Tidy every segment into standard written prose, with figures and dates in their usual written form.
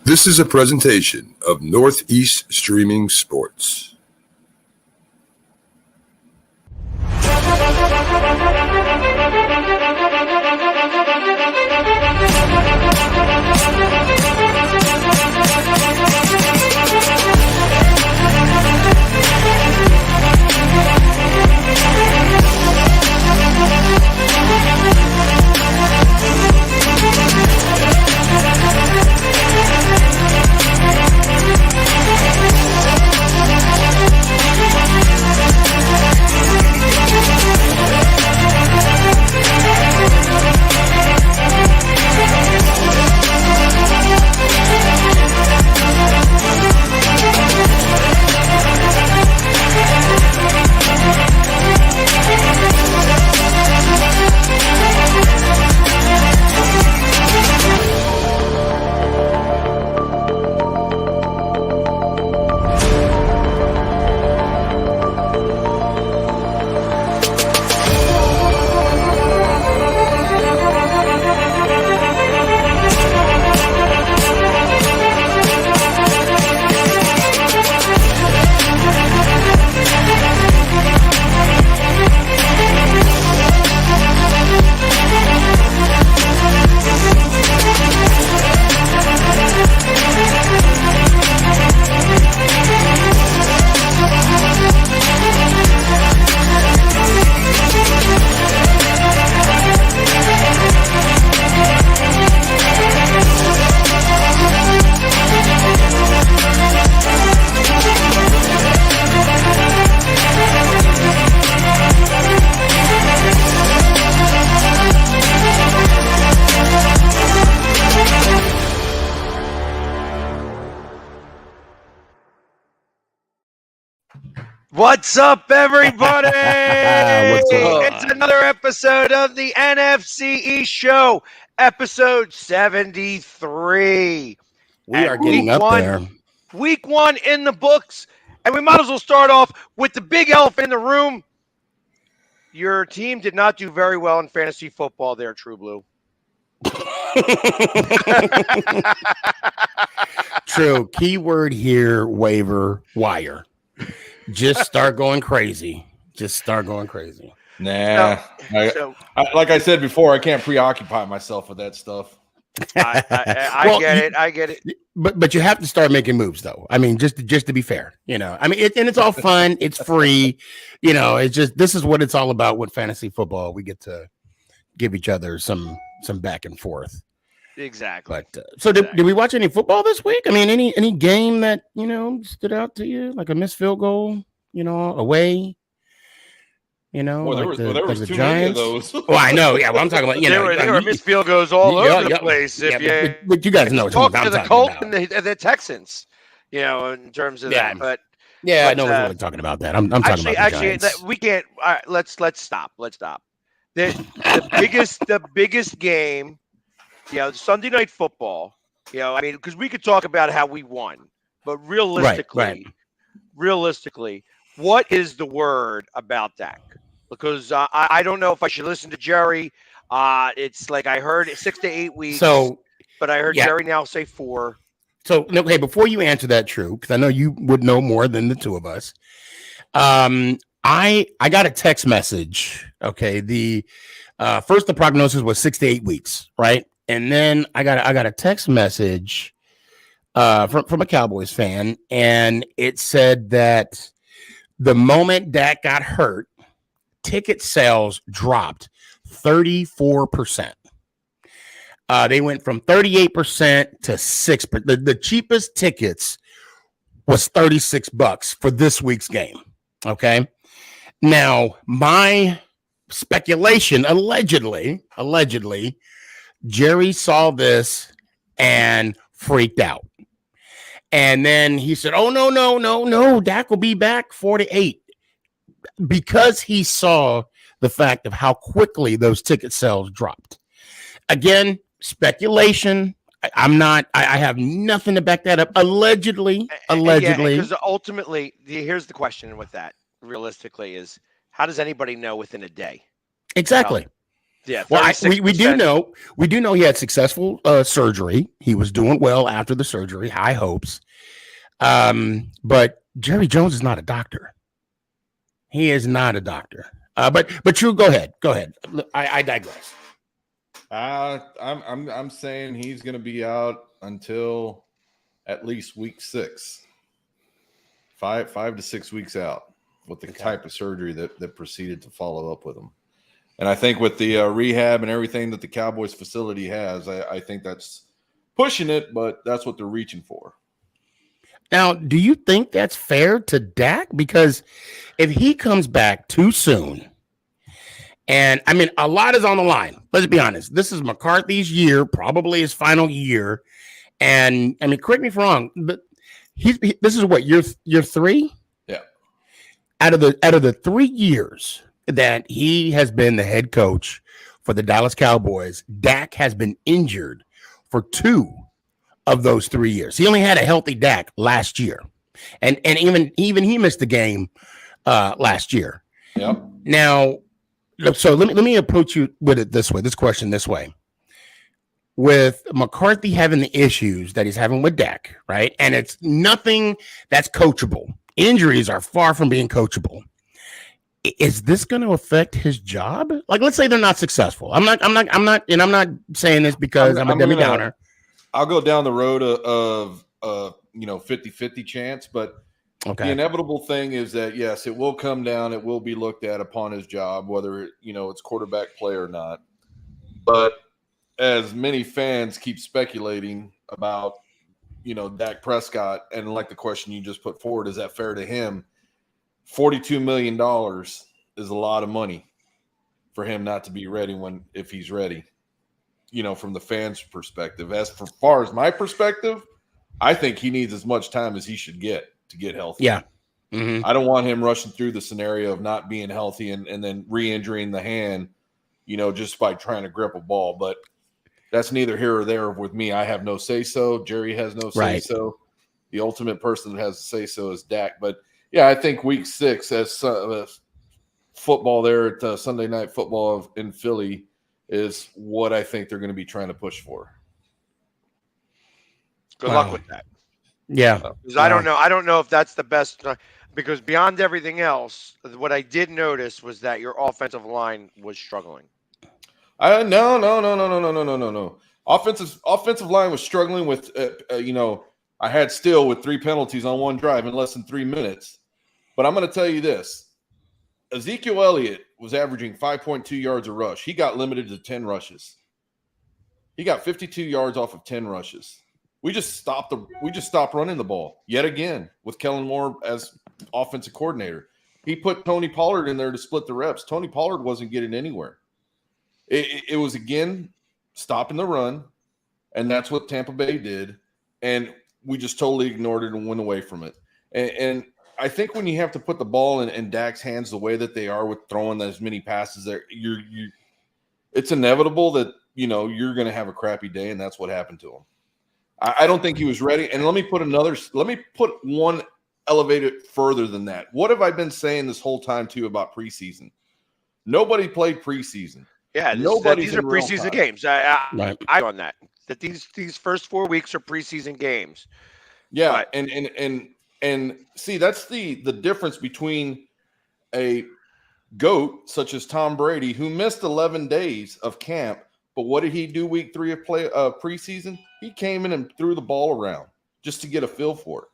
This is a presentation of Northeast Streaming Sports. What's up, everybody? What's up? It's another episode of the NFC East Show, episode 73. We are getting up there. Week one in the books, and we might as well start off with the big elephant in the room. Your team did not do very well in fantasy football there, True Blue. True. Keyword here, waiver wire. Just start going crazy. Nah. Like I said before, I can't preoccupy myself with that stuff. I get it. But you have to start making moves, though. I mean, just to be fair, I mean, and it's all fun. It's free. It's just this is what it's all about with fantasy football. We get to give each other some back and forth. Exactly. But did we watch any football this week? I mean, any game that stood out to you, like a missed field goal, away? Well, like there was the too Giants. many of those. Well, I know. Yeah, well, I'm talking about there were missed field goals all over the place. But you guys know what talk I'm to the talking Colts about. and the Texans, in terms of that. But I know we're really talking about that. I'm talking about the Giants. We can't. All right, let's stop. The biggest game. Sunday Night Football, I mean, because we could talk about how we won, but realistically, what is the word about Dak? Because I don't know if I should listen to Jerry. It's like I heard 6 to 8 weeks, but I heard Jerry now say 4. So, okay, before you answer that, True, because I know you would know more than the two of us. I got a text message. Okay, the prognosis was 6 to 8 weeks, right? And then I got a text message from a Cowboys fan, and it said that the moment Dak got hurt, ticket sales dropped 34%. They went from 38% to 6%. The cheapest tickets was $36 for this week's game. Okay. Now, my speculation, allegedly, Jerry saw this and freaked out. And then he said, oh, no, Dak will be back 4 to 8. Because he saw the fact of how quickly those ticket sales dropped. Again, speculation. I have nothing to back that up. Allegedly. Because ultimately, here's the question with that, realistically, is how does anybody know within a day? Exactly. Yeah. Well, 36%. we do know he had successful surgery. He was doing well after the surgery. High hopes. But Jerry Jones is not a doctor. He is not a doctor. But True, go ahead. I digress. I'm saying he's going to be out until at least week 6, 5 to 6 weeks out with the type of surgery that proceeded to follow up with him. And I think with the rehab and everything that the Cowboys facility has, I think that's pushing it, but that's what they're reaching for. Now, do you think that's fair to Dak? Because if he comes back too soon, and I mean, a lot is on the line. Let's be honest. This is McCarthy's year, probably his final year. And I mean, correct me if I'm wrong, but this is what, year 3? Yeah. Out of the 3 years that he has been the head coach for the Dallas Cowboys, Dak has been injured for 2 of those 3 years. He only had a healthy Dak last year. And even he missed the game last year. Yep. Now, so let me approach you with it this way. With McCarthy having the issues that he's having with Dak, right? And it's nothing that's coachable. Injuries are far from being coachable. Is this going to affect his job? Like, let's say they're not successful. I'm not saying this because I'm a Debbie Downer. I'll go down the road of 50-50 chance, but the inevitable thing is that, yes, it will come down. It will be looked at upon his job, whether it's quarterback play or not. But as many fans keep speculating about, Dak Prescott, and like the question you just put forward, is that fair to him? $42 million is a lot of money for him not to be ready if he's ready, from the fans' perspective. As far as my perspective, I think he needs as much time as he should get to get healthy. Yeah. Mm-hmm. I don't want him rushing through the scenario of not being healthy and then re-injuring the hand, just by trying to grip a ball. But that's neither here or there with me. I have no say-so. Jerry has no say-so. The ultimate person that has a say-so is Dak. But, yeah, I think week 6 as football there at Sunday Night Football in Philly is what I think they're going to be trying to push for. Good luck with that. Yeah. Because I don't know if that's the best. Because beyond everything else, what I did notice was that your offensive line was struggling. No. Offensive line was struggling with, I had Steele with 3 penalties on one drive in less than 3 minutes. But I'm going to tell you this. Ezekiel Elliott was averaging 5.2 yards a rush. He got limited to 10 rushes. He got 52 yards off of 10 rushes. We just stopped running the ball yet again with Kellen Moore as offensive coordinator. He put Tony Pollard in there to split the reps. Tony Pollard wasn't getting anywhere. It was, again, stopping the run, and that's what Tampa Bay did, and we just totally ignored it and went away from it. And I think when you have to put the ball in Dak's hands the way that they are with throwing as many passes there, it's inevitable that, you're going to have a crappy day, and that's what happened to him. I don't think he was ready. And let me put one elevated further than that. What have I been saying this whole time too about preseason? Nobody played preseason. Yeah, these are preseason games. I on that these first 4 weeks are preseason games. Yeah, but, and see, that's the difference between a GOAT such as Tom Brady, who missed 11 days of camp. But what did he do week 3 of preseason? He came in and threw the ball around just to get a feel for it.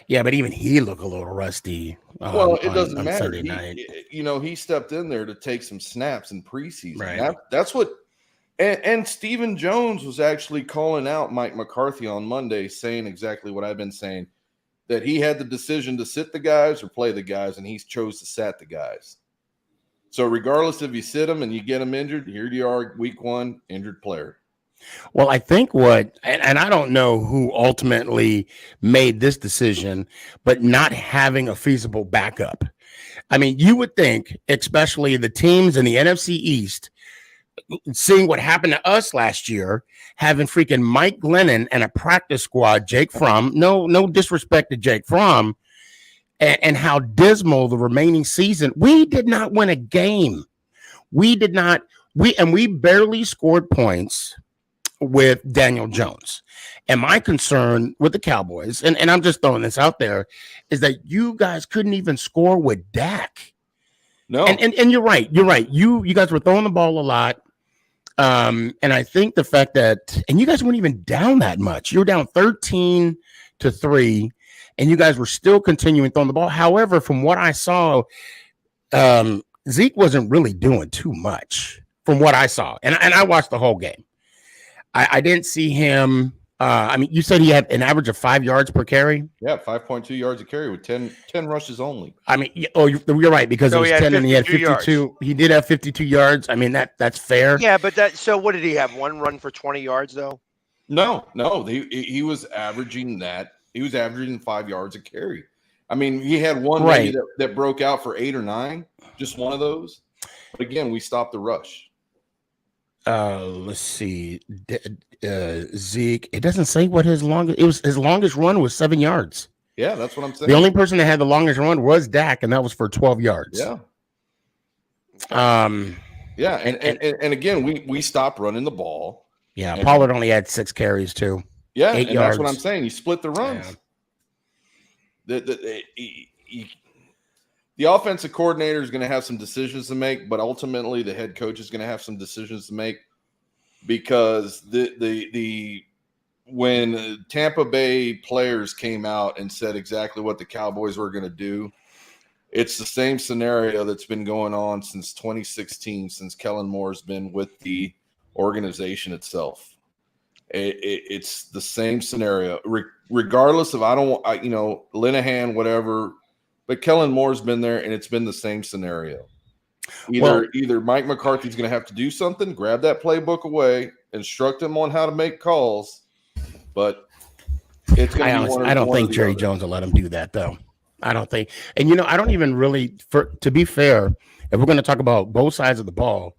Yeah, but even he looked a little rusty. Well, it doesn't matter. Sunday night. He stepped in there to take some snaps in preseason. Right. That's what – and Stephen Jones was actually calling out Mike McCarthy on Monday, saying exactly what I've been saying, that he had the decision to sit the guys or play the guys, and he chose to sat the guys. So regardless if you sit them and you get them injured, here you are, week 1, injured player. Well, I think and I don't know who ultimately made this decision, but not having a feasible backup. I mean, you would think, especially the teams in the NFC East, seeing what happened to us last year, having freaking Mike Glennon and a practice squad, Jake Fromm, no disrespect to Jake Fromm, and how dismal the remaining season. We did not win a game. We did not we barely scored points with Daniel Jones. And my concern with the Cowboys, and I'm just throwing this out there, is that you guys couldn't even score with Dak. No. And you're right. You're right. You guys were throwing the ball a lot. And I think the fact that, and you guys weren't even down that much. You were down 13-3, and you guys were still continuing throwing the ball. However, from what I saw, Zeke wasn't really doing too much from what I saw. And I watched the whole game. I didn't see him. I mean, you said he had an average of 5 yards per carry. Yeah, 5.2 yards a carry with 10 rushes only. I mean, you're right, because it was 10 and he had 52. Yards. He did have 52 yards. I mean, that's fair. Yeah, but so what did he have? One run for 20 yards though? No. He was averaging that. He was averaging 5 yards a carry. I mean, he had one that broke out for 8 or 9, just one of those. But again, we stopped the rush. Let's see. Zeke, it doesn't say what his longest run was 7 yards. Yeah, that's what I'm saying. The only person that had the longest run was Dak, and that was for 12 yards. Yeah. Yeah, and again, we stopped running the ball. Yeah, Pollard only had 6 carries too. Yeah, 8 and yards. That's what I'm saying. You split the runs. Yeah. The offensive coordinator is going to have some decisions to make, but ultimately the head coach is going to have some decisions to make, because when Tampa Bay players came out and said exactly what the Cowboys were going to do, it's the same scenario that's been going on since 2016, since Kellen Moore's been with the organization itself. It's the same scenario, regardless of Linehan, whatever. But Kellen Moore's been there, and it's been the same scenario. Either Mike McCarthy's going to have to do something, grab that playbook away, instruct him on how to make calls. But it's going to be I don't think Jerry Jones will let him do that, though. I don't think. And, I don't even really, to be fair, if we're going to talk about both sides of the ball,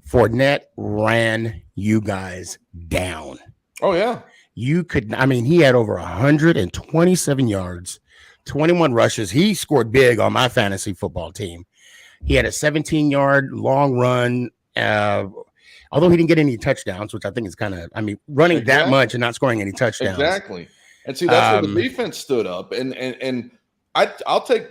Fournette ran you guys down. Oh, yeah. He had over 127 yards, 21 rushes. He scored big on my fantasy football team. He had a 17-yard long run, although he didn't get any touchdowns, which I think is kind of, running that much and not scoring any touchdowns. Exactly. And see, that's where the defense stood up. And I'll take,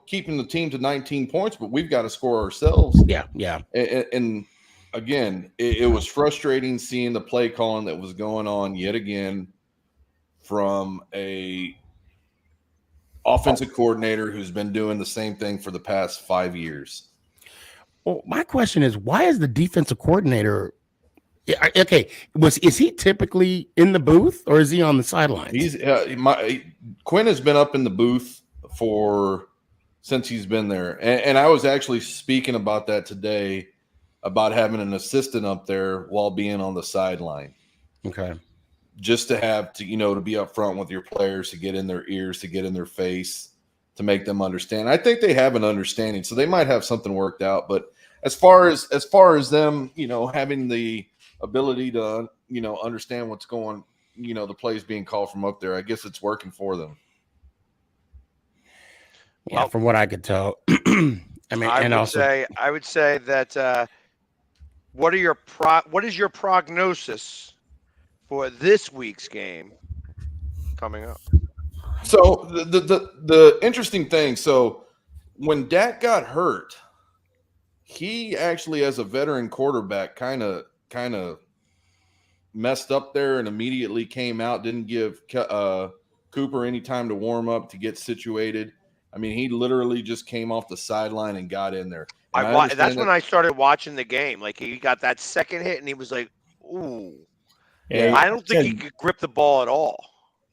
keeping the team to 19 points, but we've got to score ourselves. Yeah. And again, it was frustrating seeing the play calling that was going on yet again from a offensive coordinator who's been doing the same thing for the past 5 years. Well, my question is, why is the defensive coordinator okay? Is he typically in the booth, or is he on the sidelines? Quinn has been up in the booth since he's been there, and I was actually speaking about that today, about having an assistant up there while being on the sideline. Okay. Just to have to be up front with your players, to get in their ears, to get in their face, to make them understand. I think they have an understanding, so they might have something worked out. But as far as them, having the ability to, understand what's going, the plays being called from up there, I guess it's working for them. Yeah, from what I could tell. I would say that what is your prognosis for this week's game coming up? So the interesting thing, so when Dak got hurt, he actually, as a veteran quarterback, kind of messed up there and immediately came out, didn't give Cooper any time to warm up, to get situated. He literally just came off the sideline and got in there. That's when I started watching the game. Like, he got that second hit and he was like, ooh. Yeah, I don't think he could grip the ball at all.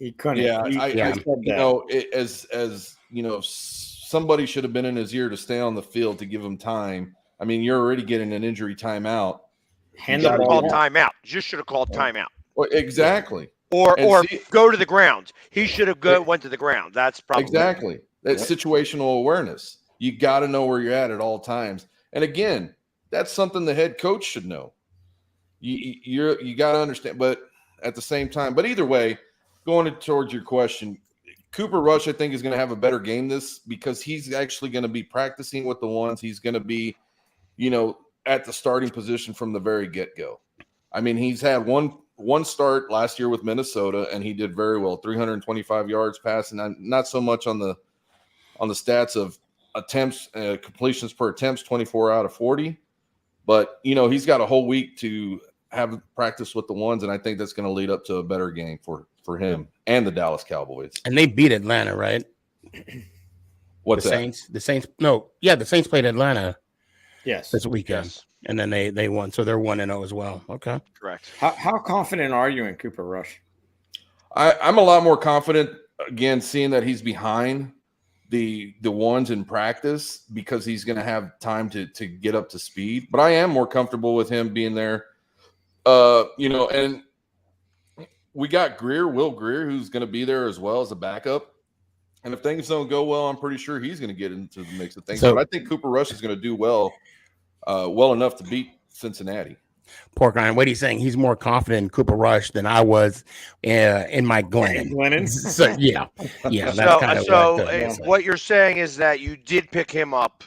He couldn't. Somebody should have been in his ear to stay on the field to give him time. You're already getting an injury timeout. Should have called timeout. Just should have called timeout. Well, exactly. Or go to the ground. He should have went to the ground. That's probably exactly. That's situational awareness. You got to know where you're at all times. And again, that's something the head coach should know. You got to understand, but at the same time, but either way, going towards your question, Cooper Rush, I think, is going to have a better game because he's actually going to be practicing with the ones. He's going to be, at the starting position from the very get-go. I mean, he's had one start last year with Minnesota, and he did very well, 325 yards passing. Not so much on the stats of attempts, completions per attempts, 24 out of 40. But, he's got a whole week to have practice with the ones, and I think that's going to lead up to a better game for him and the Dallas Cowboys. And they beat Atlanta, right? What's the that? Saints? The Saints? No, yeah, the Saints played Atlanta. Yes, this weekend, Yes. and then they won, so they're 1-0 as well. Okay, Correct. How confident are you in Cooper Rush? I'm a lot more confident, again, seeing that he's behind the ones in practice because he's going to have time to get up to speed. But I am more comfortable with him being there. And we got Will Greer, who's going to be there as well as a backup. And if things don't go well, I'm pretty sure he's going to get into the mix of things. But I think Cooper Rush is going to do well enough to beat Cincinnati. Pork Rind, what he's saying, he's more confident in Cooper Rush than I was in Mike Glennon. So yeah, that's kind of what you're saying is that you did pick him up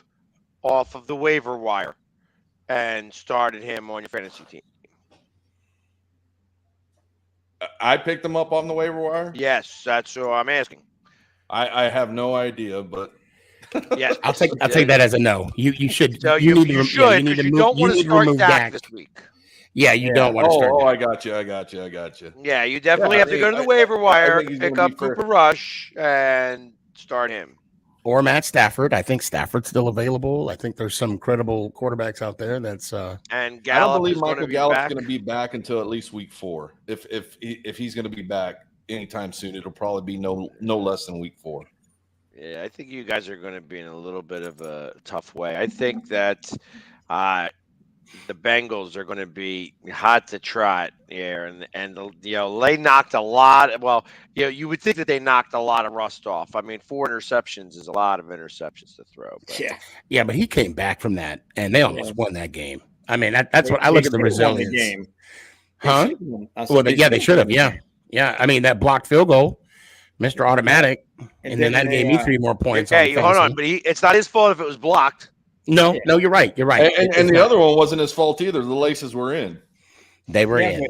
off of the waiver wire and started him on your fantasy team. I picked him up on the waiver wire? Yes, that's what I'm asking. I have no idea, but yes, I'll take that as a no. You should. So you should because you don't want to start Dak this week. Yeah, you don't want to start. I got you. Yeah, you definitely have to go to the waiver wire, pick up Cooper Rush, and start him. Or Matt Stafford. I think Stafford's still available. I think there's some credible quarterbacks out there. That's and Gallup. I don't believe Michael Gallup's going to be back until at least week 4. If he's going to be back anytime soon, it'll probably be no less than week 4. Yeah, I think you guys are going to be in a little bit of a tough way. I think that the Bengals are going to be hot to trot here, and they knocked a lot. Well, you would think that they knocked a lot of rust off. I mean, 4 interceptions is a lot of interceptions to throw. But. Yeah, but he came back from that, and they almost won that game. I mean, that's what I look at the resilience. Game. Huh? Well, they should have. Yeah. I mean, that blocked field goal, Mr. Automatic, and then that gave me 3 more points. Hey, hold on, but it's not his fault if it was blocked. No, you're right. You're right. And the other one wasn't his fault either. The laces were in. They were in.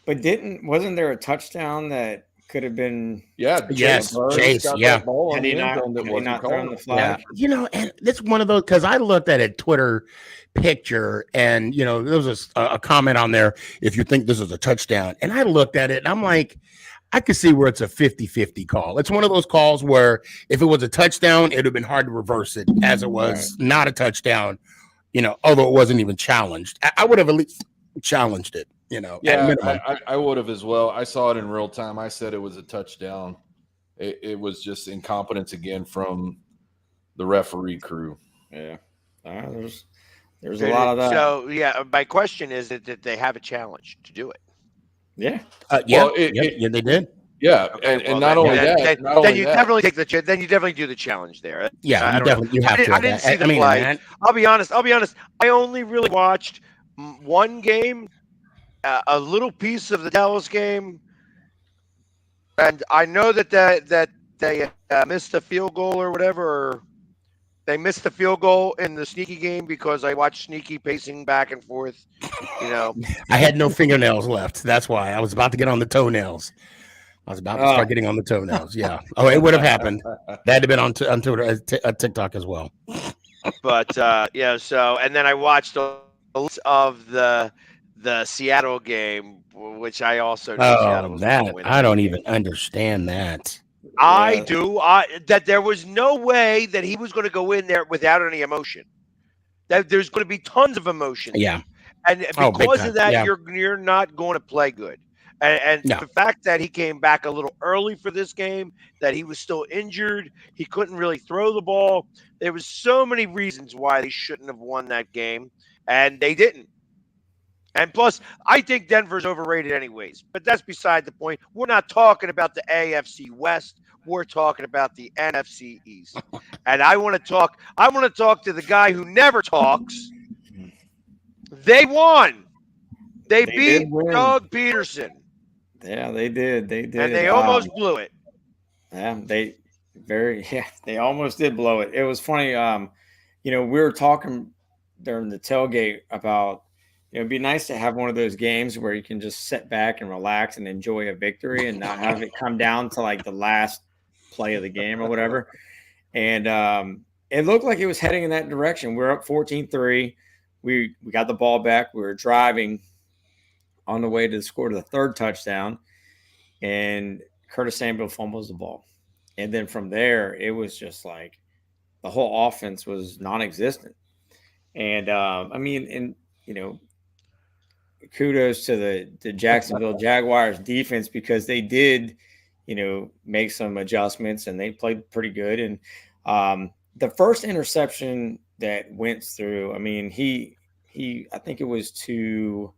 But wasn't there a touchdown that could have been? Yeah. Chase. Yeah. And he not throwing the flag. Yeah. And it's one of those because I looked at a Twitter picture and there was a comment on there. If you think this is a touchdown, and I looked at it and I'm like, I could see where it's a 50-50 call. It's one of those calls where if it was a touchdown, it would have been hard to reverse it as it was not a touchdown, although it wasn't even challenged. I would have at least challenged it, Yeah, I would have as well. I saw it in real time. I said it was a touchdown. It was just incompetence again from the referee crew. Yeah. There's a lot of that. So, my question is that they have a challenge to do it. Yeah. They did. Yeah, and not only that, then you definitely do the challenge there. Yeah, you have to. I didn't see the play. Man. I'll be honest. I only really watched one game, a little piece of the Dallas game, and I know that they missed a field goal or whatever. Or they missed the field goal in the Sneaky game because I watched Sneaky pacing back and forth. I had no fingernails left. That's why I was about to get on the toenails. I was about to start getting on the toenails. Yeah. Oh, it would have happened. That had to been on Twitter, TikTok as well. But So and then I watched a lot of the Seattle game, which I also knew Seattle was going to win. I don't even understand that. I do. That there was no way that he was going to go in there without any emotion. That there's going to be tons of emotion. Yeah. And because of that, you're not going to play good. And the fact that he came back a little early for this game, that he was still injured, he couldn't really throw the ball. There was so many reasons why they shouldn't have won that game, and they didn't. And plus, I think Denver's overrated anyways, but that's beside the point. We're not talking about the AFC West. We're talking about the NFC East. And I want to talk to the guy who never talks. They won. They beat Doug Peterson. Yeah, they did. They did. And they almost blew it. Yeah, they almost did blow it. It was funny. We were talking during the tailgate about, it'd be nice to have one of those games where you can just sit back and relax and enjoy a victory and not have it come down to like the last play of the game or whatever. And it looked like it was heading in that direction. We're up 14-3. We got the ball back. We were driving on the way to score the third touchdown, and Curtis Samuel fumbles the ball. And then from there, it was just like the whole offense was non-existent. And kudos to the Jacksonville Jaguars defense, because they did, make some adjustments and they played pretty good. And the first interception that went through, I think it was two.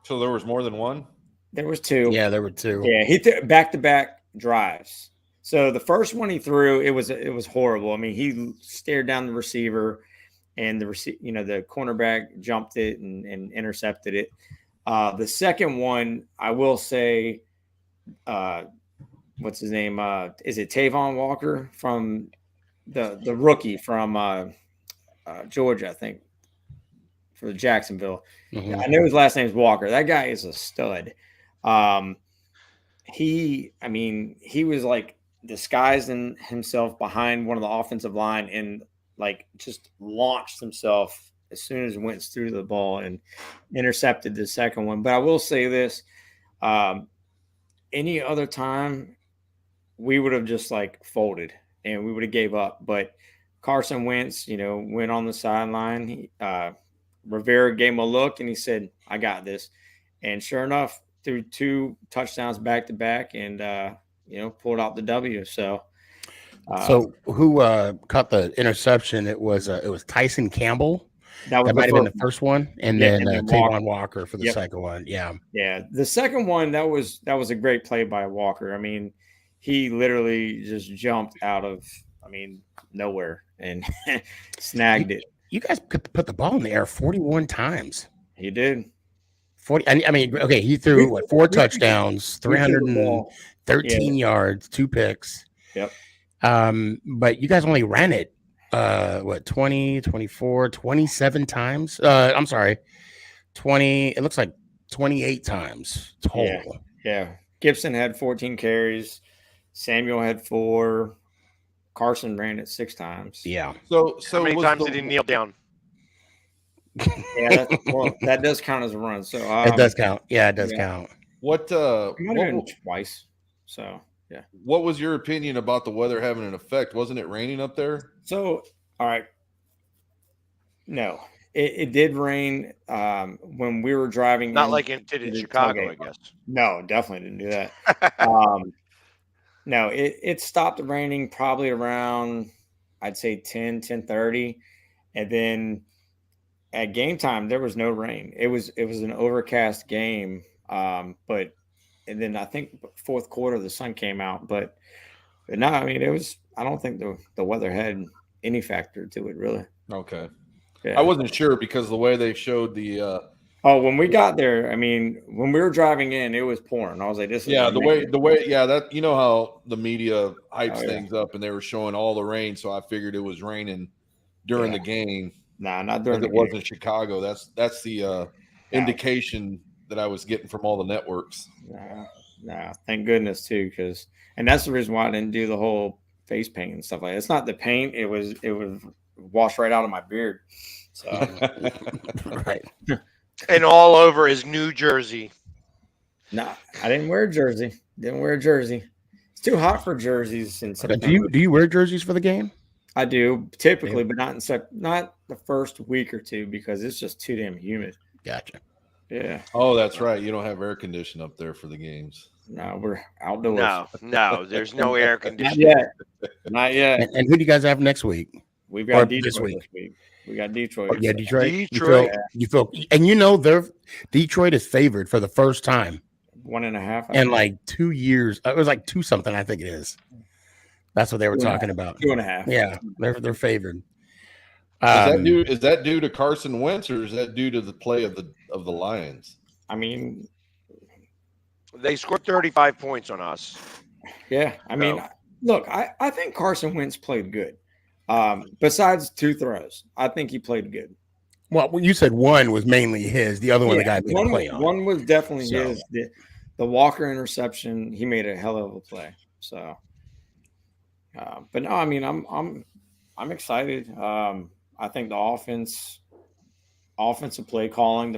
So there was more than one? There was two. Yeah, there were two. Yeah, he threw back-to-back drives. So the first one he threw, it was horrible. He stared down the receiver, and the cornerback jumped it and intercepted it. The second one, I will say, what's his name? Is it Tavon Walker from the rookie from Georgia, I think, for Jacksonville. Mm-hmm. I know his last name is Walker. That guy is a stud. He was like disguising himself behind one of the offensive line and like just launched himself as soon as Wentz threw the ball and intercepted the second one. But I will say this, any other time we would have just like folded and we would have gave up. But Carson Wentz, went on the sideline. Rivera gave him a look and he said, I got this. And sure enough, threw two touchdowns back to back and, pulled out the W. So who caught the interception? It was Tyson Campbell. That might have been the first one. And then Tavon Walker for the second one. Yeah. Yeah. The second one, that was a great play by Walker. He literally just jumped out of, nowhere and snagged it. You guys put the ball in the air 41 times. He did. 40. Okay, he threw 4 touchdowns, 313 yards, 2 picks. Yep. But you guys only ran it 20, 24, 27 times. I'm sorry. 20, it looks like 28 times total. Yeah. Gibson had 14 carries. Samuel had 4. Carson ran it 6 times. Yeah. So how many times did he kneel down? Yeah, that does count as a run. So it does count. Yeah, it does count. What twice. So yeah. What was your opinion about the weather having an effect? Wasn't it raining up there? So all right. No, it did rain when we were driving. Not like it did in Chicago, I guess. No, definitely didn't do that. No, it stopped raining probably around, I'd say 10:30, and then at game time there was no rain. It was an overcast game, and then I think fourth quarter the sun came out, but no, it was. I don't think the weather had any factor to it really. Okay, yeah. I wasn't sure because the way they showed the. When we got there, when we were driving in, it was pouring. I was like, "This is the way, that how the media hypes things up, and they were showing all the rain, so I figured it was raining during the game. Nah, not during the game. It wasn't Chicago. That's the indication that I was getting from all the networks. Nah, thank goodness too, and that's the reason why I didn't do the whole face paint and stuff like that. It's not the paint; it was washed right out of my beard. So right. And all over is New Jersey. No, I didn't wear a jersey. It's too hot for jerseys in September. Do you wear jerseys for the game? I do typically, but not the first week or two because it's just too damn humid. Gotcha. Yeah. Oh, that's right. You don't have air conditioning up there for the games. No, we're outdoors. No, there's no air conditioning. Not yet. And who do you guys have next week? We've got Detroit this week. We got Detroit. Oh, yeah, Detroit. You feel, Detroit is favored for the first time. 1.5 in like 2 years. It was like 2 something, I think it is. That's what they were talking about. 2.5. Yeah, they're favored. Is that due to Carson Wentz, or is that due to the play of the Lions? They scored 35 points on us. Yeah, look, I think Carson Wentz played good. Besides 2 throws, I think he played good. Well, you said one was mainly his. The other one, the guy made one, a play on. One was definitely his. The Walker interception, he made a hell of a play. So, but no, I mean, I'm excited. I think the offensive play calling,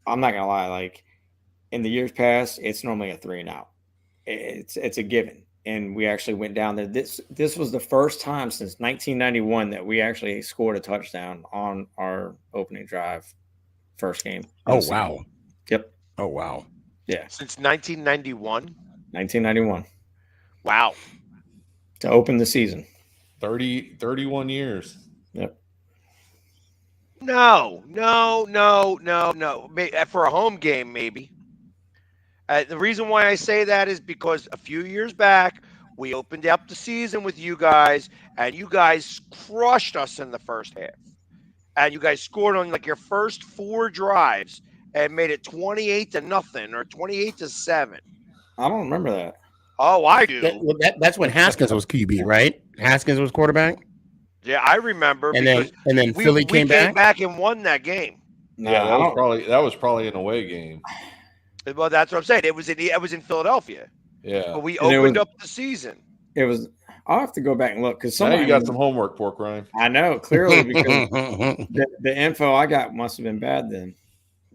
I'm not gonna lie, like in the years past, it's normally a 3 and out. It's a given. And we actually went down there. This was the first time since 1991 that we actually scored a touchdown on our opening drive, first game. Oh, wow. Yep. Oh, wow. Yeah. Since 1991? 1991. Wow. To open the season. 31 years. Yep. No. For a home game, maybe. The reason why I say that is because a few years back, we opened up the season with you guys, and you guys crushed us in the first half. And you guys scored on like your first 4 drives and made it 28-0 or 28-7. I don't remember that. Oh, I do. That's when Haskins was QB, right? Haskins was quarterback. Yeah, I remember. And then Philly came back and won that game. No, Yeah, that was probably an away game. Well, that's what I'm saying. It was in Philadelphia. Yeah, But we opened up the season. It was. I'll have to go back and look because you got some homework, Pork Rind. I know clearly because the info I got must have been bad then.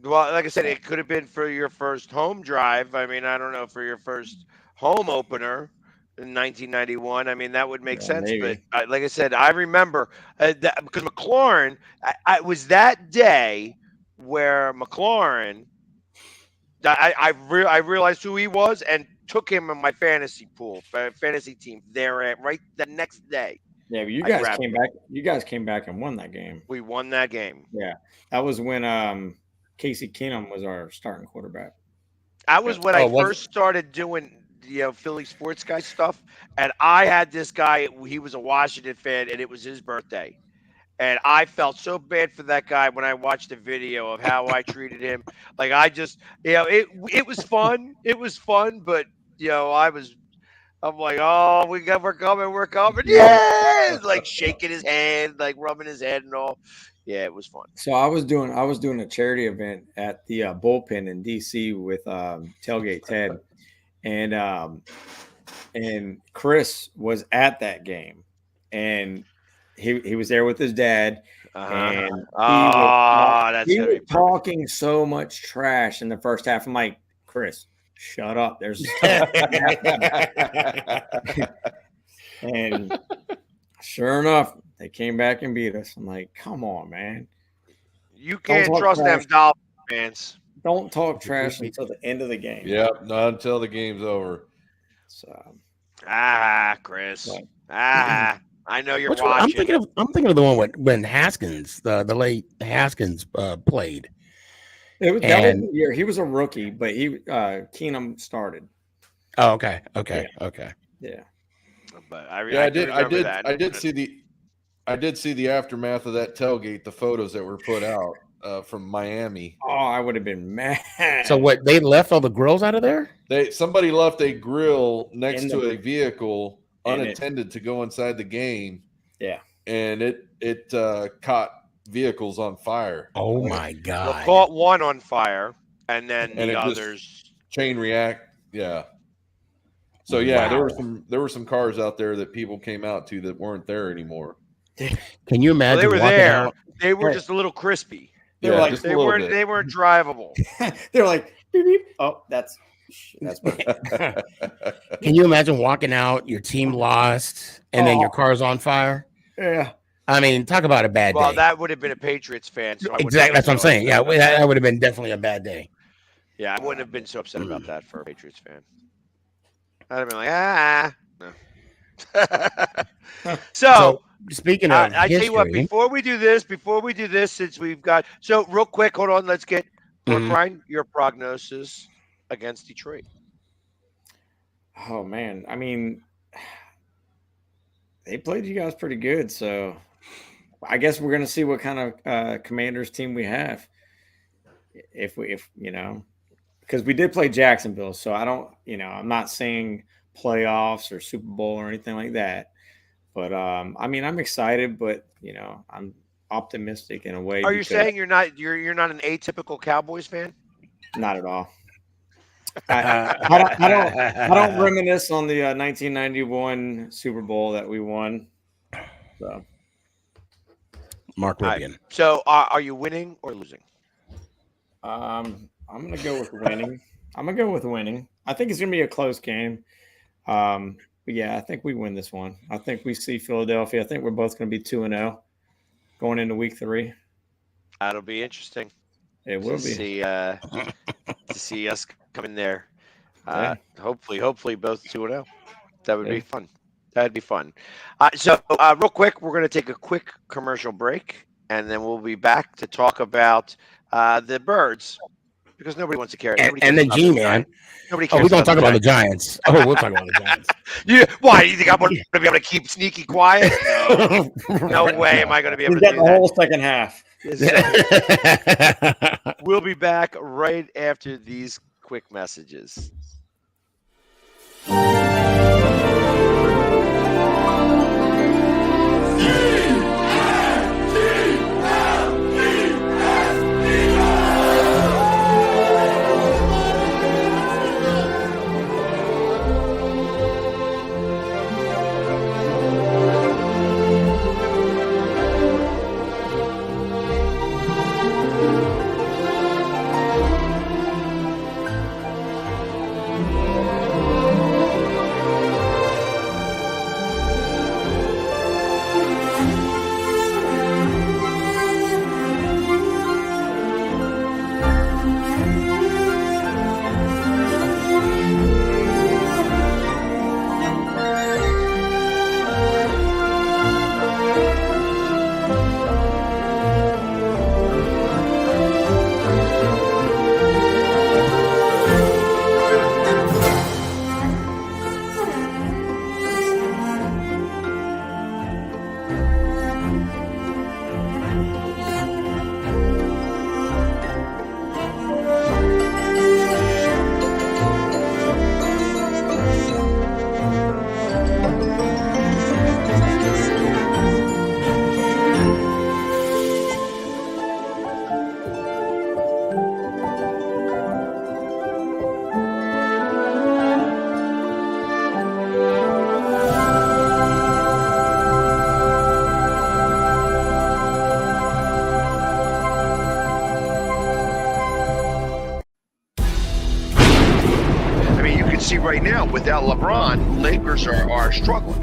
Well, like I said, it could have been for your first home drive. I mean, I don't know, for your first home opener in 1991. I mean, that would make sense. Maybe. But like I said, I remember that because McLaurin, I was that day where McLaurin. I realized who he was and took him in my fantasy team there right the next day. Yeah, but you guys came back. You guys came back and won that game. We won that game. Yeah, that was when Casey Keenum was our starting quarterback. That was when I first started doing Philly sports guy stuff, and I had this guy. He was a Washington fan, and it was his birthday. And I felt so bad for that guy when I watched the video of how I treated him. Like I just, it was fun. It was fun, but I'm like, oh, we're coming. Yeah, like shaking his hand, like rubbing his head and all. Yeah, it was fun. So I was doing a charity event at the bullpen in DC with Tailgate Ted, and Chris was at that game, and he was there with his dad, and he was talking so much trash in the first half. I'm like, Chris, shut up. There's and sure enough, they came back and beat us. I'm like, come on, man. You can't trust them Dolphins fans. Don't talk trash until the end of the game. Yep, not until the game's over. So, Chris. I know you're watching. I'm thinking of the one when Haskins, the late Haskins, played. That was the year. He was a rookie, but Keenum started. Oh, okay. Yeah. But I did see the aftermath of that tailgate, the photos that were put out from Miami. Oh, I would have been mad. So what? They left all the grills out of there? Somebody left a grill next to a vehicle unattended to go inside the game. Yeah. And it caught vehicles on fire. Oh my God. Well, caught one on fire and then the others chain react. Yeah. So yeah, there were some cars out there that people came out to that weren't there anymore. Can you imagine? They were there. Out? They were just a little crispy. They weren't drivable. They were like, beep, beep. Oh, that's Can you imagine walking out, your team lost, and then your car's on fire? Yeah. I mean, talk about a bad day. Well, that would have been a Patriots fan. So exactly. That's what I'm saying. Yeah, that would have been definitely a bad day. Yeah, I wouldn't have been so upset about that for a Patriots fan. I'd have been like, no. So speaking of I tell you what, before we do this, since we've got real quick, hold on, let's get Brian, your prognosis against Detroit. Oh man, I mean, they played you guys pretty good, so I guess we're gonna see what kind of Commanders team we have. If because we did play Jacksonville, so I don't, I'm not saying playoffs or Super Bowl or anything like that. But I mean, I'm excited, but optimistic in a way. Are you saying you're not an atypical Cowboys fan? Not at all. I don't reminisce on the 1991 Super Bowl that we won. So, Mark Rivian. Right. So, are you winning or losing? I'm gonna go with winning. I think it's gonna be a close game. But yeah, I think we win this one. I think we see Philadelphia. I think we're both gonna be 2-0 going into week 3. That'll be interesting. It will be to see us come in there. Yeah. Hopefully both 2-0. That would be fun. That'd be fun. So real quick, we're going to take a quick commercial break, and then we'll be back to talk about the Birds, because nobody wants to care. And the G-Man. Nobody cares. We're going to talk about the Giants. Oh, we'll talk about the Giants. Yeah. Why? You think I'm going to be able to keep sneaky quiet? No way am I going to be able to do the whole second half. We'll be back right after these quick messages. Right now, without LeBron, Lakers are struggling.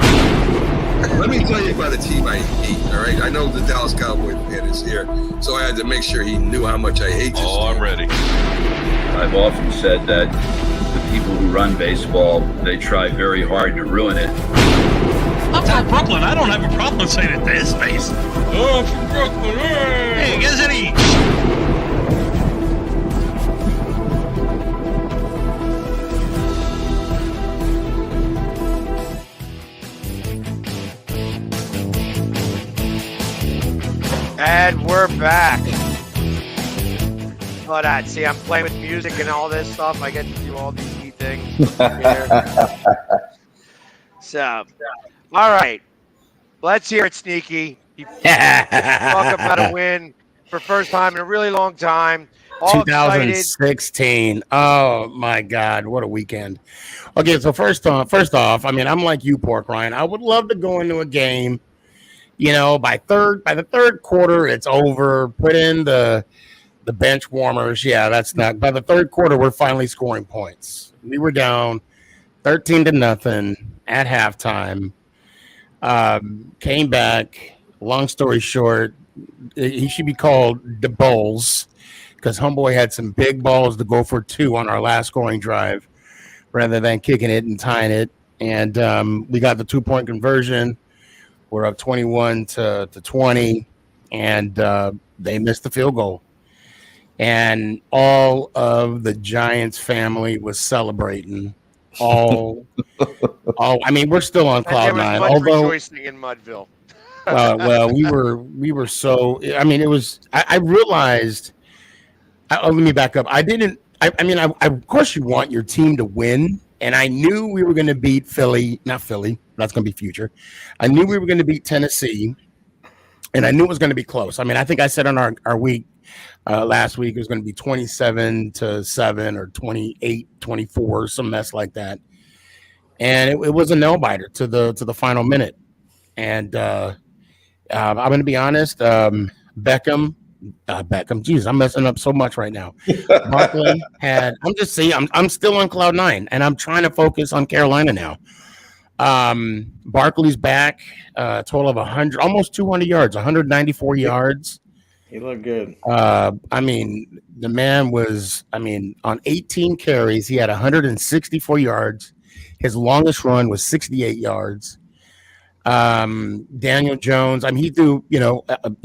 Let me tell you about a team I hate, all right? I know the Dallas Cowboys fan is here, so I had to make sure he knew how much I hate this team. I'm ready. I've often said that the people who run baseball, they try very hard to ruin it. I'm from Brooklyn. I don't have a problem saying it to his face. Oh, I'm from Brooklyn. Hey, get any... And we're back. Hold on. See, I'm playing with music and all this stuff. I get to do all these neat things. So, all right. Let's hear it, Sneaky. Talk about a win for first time in a really long time. All 2016. Excited. Oh, my God. What a weekend. Okay, so first off, I mean, I'm like you, Pork Ryan. I would love to go into a game. You know, by the third quarter, it's over. Put in the bench warmers. Yeah, that's not. By the third quarter, we're finally scoring points. We were down 13-0 at halftime. Came back. Long story short, he should be called the Bulls because Homeboy had some big balls to go for 2 on our last scoring drive rather than kicking it and tying it. And we got the 2-point conversion. We're up 21-20, and they missed the field goal. And all of the Giants family was celebrating. I mean, we're still on cloud nine. Although rejoicing in Mudville. well, we were so. I mean, it was. I realized. Let me back up. I mean, of course, you want your team to win. And I knew we were going to beat Philly, not Philly. That's going to be future. I knew we were going to beat Tennessee. and I knew it was going to be close. I mean, I think I said on our week last week it was going to be 27-7 or 28-24, some mess like that. And it was a nail biter to the final minute. And I'm going to be honest, Beckham. Geez, I'm messing up so much right now. Barkley had. I'm still on cloud 9, and I'm trying to focus on Carolina now. Barkley's back, total of 100, almost 200 yards, 194 yards. He looked good. I mean, the man was. I mean, on 18 carries, he had 164 yards. His longest run was 68 yards. Daniel Jones, I mean, he threw, he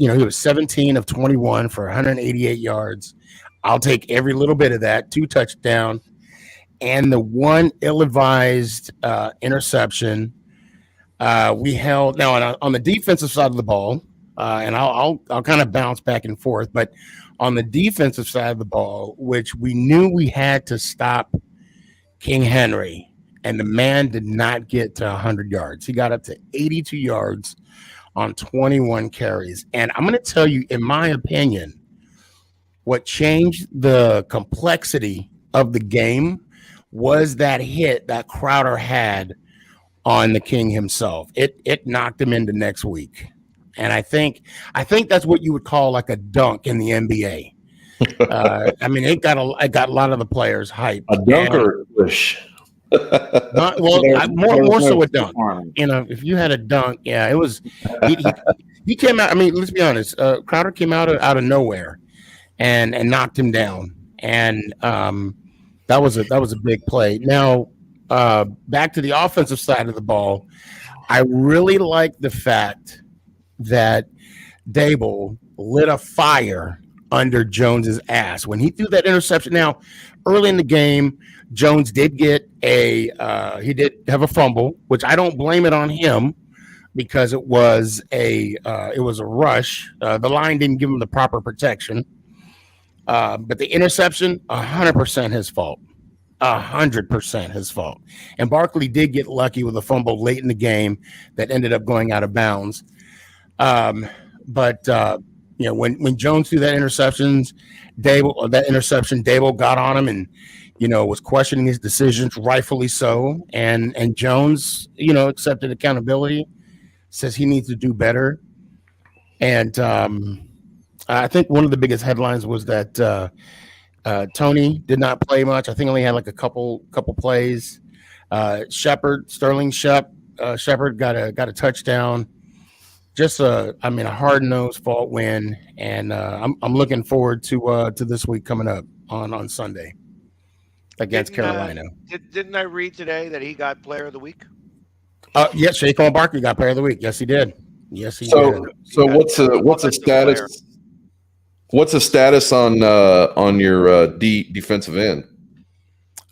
was 17 of 21 for 188 yards. I'll take every little bit of that. 2 touchdowns, and the one ill-advised interception. We held now on the defensive side of the ball, and I'll kind of bounce back and forth, but on the defensive side of the ball, which we knew we had to stop King Henry. And the man did not get to 100 yards. He got up to 82 yards on 21 carries. And I'm going to tell you, in my opinion, what changed the complexity of the game was that hit that Crowder had on the King himself. It knocked him into next week. And I think that's what you would call like a dunk in the NBA. I mean, it got a lot of the players hyped. A dunk or a push? More so a dunk. If you had a dunk, yeah, it was. He came out. I mean, let's be honest. Crowder came out of nowhere, and knocked him down, and that was a big play. Now, back to the offensive side of the ball, I really like the fact that Dable lit a fire under Jones's ass when he threw that interception. Now, early in the game, Jones did get he did have a fumble, which I don't blame it on him because it was a rush. The line didn't give him the proper protection. But the interception, 100% his fault. 100% his fault. And Barkley did get lucky with a fumble late in the game that ended up going out of bounds. But when Jones threw that interception, Dable got on him and was questioning his decisions, rightfully so. And Jones, accepted accountability, says he needs to do better. And I think one of the biggest headlines was that Tony did not play much. I think only had like a couple plays. Sterling Shepard got a touchdown. Just a hard-nosed fault win, and I'm looking forward to this week coming up on Sunday against Carolina. Didn't I read today that he got Player of the Week? Yes, Saquon Barkley got Player of the Week. Yes, he did. Yes, he did. So what's a status? Player. What's the status on your defensive end?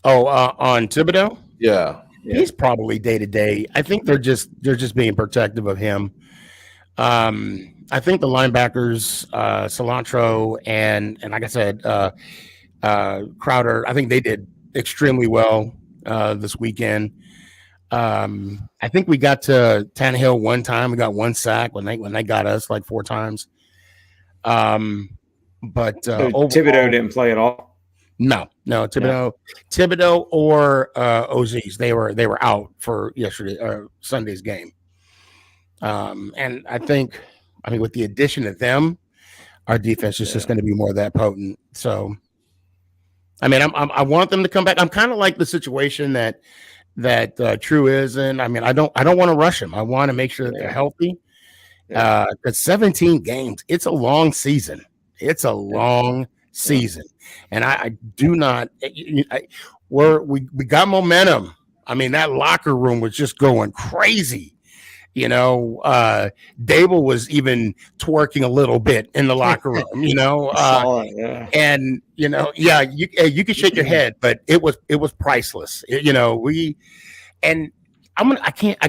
On Thibodeau? Yeah, he's probably day to day. I think they're just being protective of him. I think the linebackers, Cilantro and like I said, Crowder, I think they did extremely well this weekend. I think we got to Tannehill one time. We got one sack when they got us like 4 times. But overall, Thibodeau didn't play at all. No, Thibodeau or Ozies. They were out for Sunday's game. And I think with the addition of them, our defense is just going to be more that potent. So, I want them to come back. I'm kind of like the situation that True is in. I don't want to rush them. I want to make sure that they're healthy. Because 17 games, it's a long season. It's a long season, and I do not. We got momentum. That locker room was just going crazy. Dable was even twerking a little bit in the locker room. And you can shake your head, but it was priceless. I